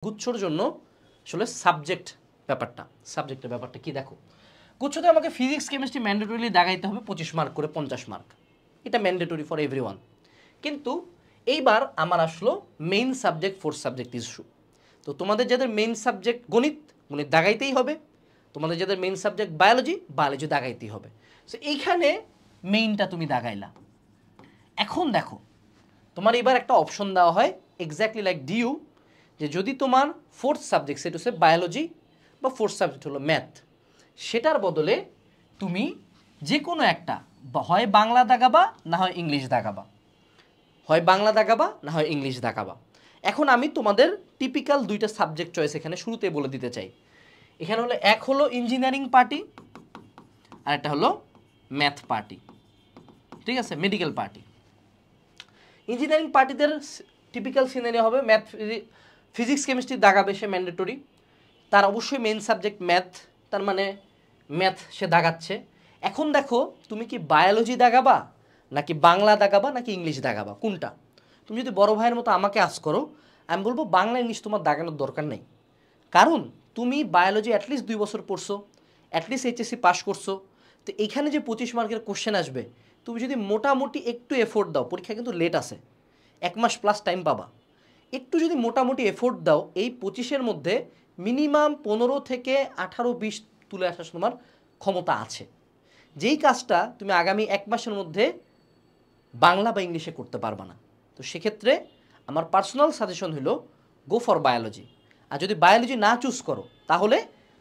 গুচ্ছর জন্য আসলে সাবজেক্টের ব্যাপারটা কি দেখো, গুচ্ছতে আমাকে ফিজিক্স কেমিস্ট্রি ম্যান্ডেটরিলি দাগাইতে হবে 25 মার্ক করে 50 মার্ক, এটা ম্যান্ডেটরি ফর এভরিওয়ান। কিন্তু এইবার আমার আসলো main subject fourth subject issue. তো তোমাদের যাদের মেইন সাবজেক্ট গণিত দাগাইতেই হবে, তোমাদের যাদের মেইন সাবজেক্ট বায়োলজি দাগাইতেই হবে। সো এইখানে মেইনটা তুমি দাগাইলা। এখন দেখো তোমার এবার একটা অপশন দেওয়া হয় এক্স্যাক্টলি লাইক ডিউ, যে যদি তোমার ফোর্থ সাবজেক্ট সেটা হচ্ছে বায়োলজি বা ফোর্থ সাবজেক্ট হলো ম্যাথ, সেটার বদলে তুমি যে কোনো একটা হয় বাংলা দাগাবা না হয় ইংলিশ দাগাবা, হয় বাংলা দাগাবা না হয় ইংলিশ দাগাবা। এখন আমি তোমাদের টিপিক্যাল দুইটা সাবজেক্ট চয়েস এখানে শুরুতে বলে দিতে চাই। এখানে হলো এক হলো ইঞ্জিনিয়ারিং পার্টি আর একটা হলো ম্যাথ পার্টি, ঠিক আছে, মেডিকেল পার্টি। ইঞ্জিনিয়ারিং পার্টিদের টিপিক্যাল সিনারিও হবে ম্যাথ ফিজিক্স কেমিস্ট্রি দাগাবে, সে ম্যান্ডেটরি, তার অবশ্যই মেইন সাবজেক্ট ম্যাথ, তার মানে ম্যাথ সে দাগাচ্ছে। এখন দেখো তুমি কি বায়োলজি দাগাবা নাকি বাংলা দাগাবা নাকি ইংলিশ দাগাবা, কোনটা? তুমি যদি বড় ভাইয়ের মতো আমাকে আস করো, আমি বলবো বাংলা ইংলিশ তোমার দাগানোর দরকার নেই, কারণ তুমি বায়োলজি অ্যাটলিস্ট 2 বছর পড়ছো, অ্যাটলিস্ট এইচএসসি পাস করছো। তো এইখানে যে 25 মার্কের কোশ্চেন আসবে, তুমি যদি মোটামুটি একটু এফোর্ট দাও, পরীক্ষা কিন্তু লেট আছে, 1 মাস প্লাস টাইম পাবা, একটু যদি মোটামুটি এফোর্ট দাও এই 25-এর মধ্যে মিনিমাম 15 থেকে 18-20 তুলে আসার তোমার ক্ষমতা আছে, যেই কাজটা তুমি আগামী 1 মাসের মধ্যে বাংলা বা ইংলিশে করতে পারবা না। তো সেক্ষেত্রে আমার পার্সোনাল সাজেশন হলো গো ফর বায়োলজি। আর যদি বায়োলজি না চুজ করো তাহলে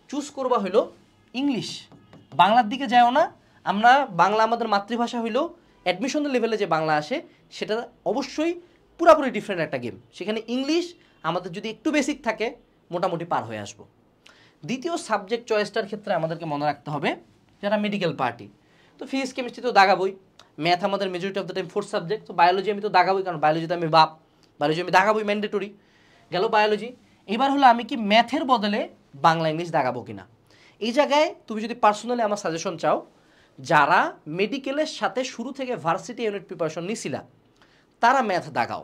চুজ করবা হলো ইংলিশ, বাংলার দিকে যাও না। আমরা বাংলা আমাদের মাতৃভাষা হইলেও অ্যাডমিশনের লেভেলে যে বাংলা আসে সেটা অবশ্যই পুরোপুরি ডিফারেন্ট একটা গেম, সেখানে ইংলিশ আমাদের যদি একটু বেসিক থাকে মোটামুটি পার হয়ে আসবো। দ্বিতীয় সাবজেক্ট চয়েসটার ক্ষেত্রে আমাদেরকে মনে রাখতে হবে যারা মেডিকেল পার্টি, তো ফিজিক্স কেমিস্ট্রি তো দাগাবই, ম্যাথ আমাদের majority of the time fourth subject, তো বায়োলজি আমি তো দাগাবই, কারণ বায়োলজিতে আমি বায়োলজি আমি দাগাবই, ম্যান্ডেটরি গেল বায়োলজি। এবার হলো আমি কি ম্যাথের বদলে বাংলা ইংলিশ দাগাবো কিনা। এই জায়গায় তুমি যদি পার্সোনালি আমার সাজেশন চাও, যারা মেডিকেলের সাথে শুরু থেকে ভার্সিটি ইউনিট প্রিপারেশন নিছিলা তারা ম্যাথ দাগাও।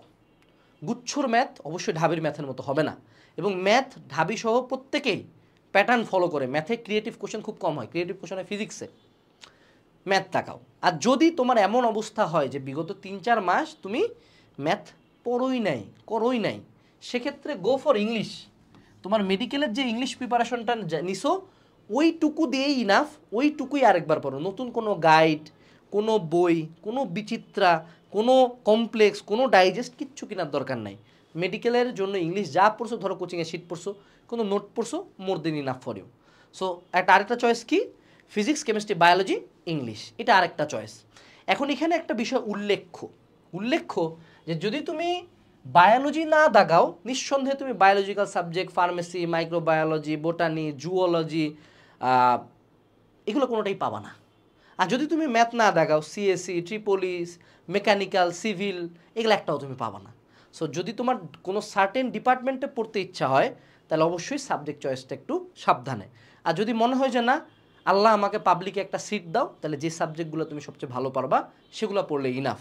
গুচ্ছর ম্যাথ অবশ্যই ঢাবির ম্যাথের মতো হবে না, এবং ম্যাথ ঢাবি সহ প্রত্যেকেই প্যাটার্ন ফলো করে, ম্যাথে ক্রিয়েটিভ কোশ্চেন খুব কম হয়, ক্রিয়েটিভ কোশ্চেন হয় ফিজিক্সে, ম্যাথ তাকাও। আর যদি তোমার এমন অবস্থা হয় যে বিগত 3-4 মাস তুমি ম্যাথ পড়োই নাই, সেক্ষেত্রে গো ফর ইংলিশ। তোমার মেডিকেলের যে ইংলিশ প্রিপারেশনটা নিছো ওইটুকু দিয়েই ইনাফ, ওইটুকুই আরেকবার পড়ো, নতুন কোনো গাইড, কোনো বই, কোনো বিচিত্রা, কোনো কমপ্লেক্স, কোনো ডাইজেস্ট কিচ্ছু কেনার দরকার নাই। মেডিকেলের জন্য ইংলিশ যা পড়ছো, ধরো কোচিংয়ে শিট পড়ছো, কোনো নোট পড়ছো, more than enough for you. So আরেকটা চয়েস কি, ফিজিক্স কেমিস্ট্রি বায়োলজি ইংলিশ, এটা আরেকটা চয়েস। এখন এখানে একটা বিষয় উল্লেখ্য যে যদি তুমি বায়োলজি না দাগাও, নিঃসন্দেহে তুমি biological subject pharmacy, microbiology, botany, zoology এগুলো কোনোটাই পাবা না। আর যদি তুমি ম্যাথ না দাগাও, সিএসসি, ট্রিপলিস, মেকানিক্যাল, সিভিল, এগুলো একটাও তুমি পাবা না। সো যদি তোমার কোনো সার্টেন ডিপার্টমেন্টে পড়তে ইচ্ছা হয় তাহলে অবশ্যই সাবজেক্ট চয়েসটা একটু সাবধানে। আর যদি মনে হয় যে না আল্লাহ আমাকে পাবলিকে একটা সিট দাও, তাহলে যে সাবজেক্টগুলো তুমি সবচেয়ে ভালো পারবা সেগুলো পড়লে ইনাফ।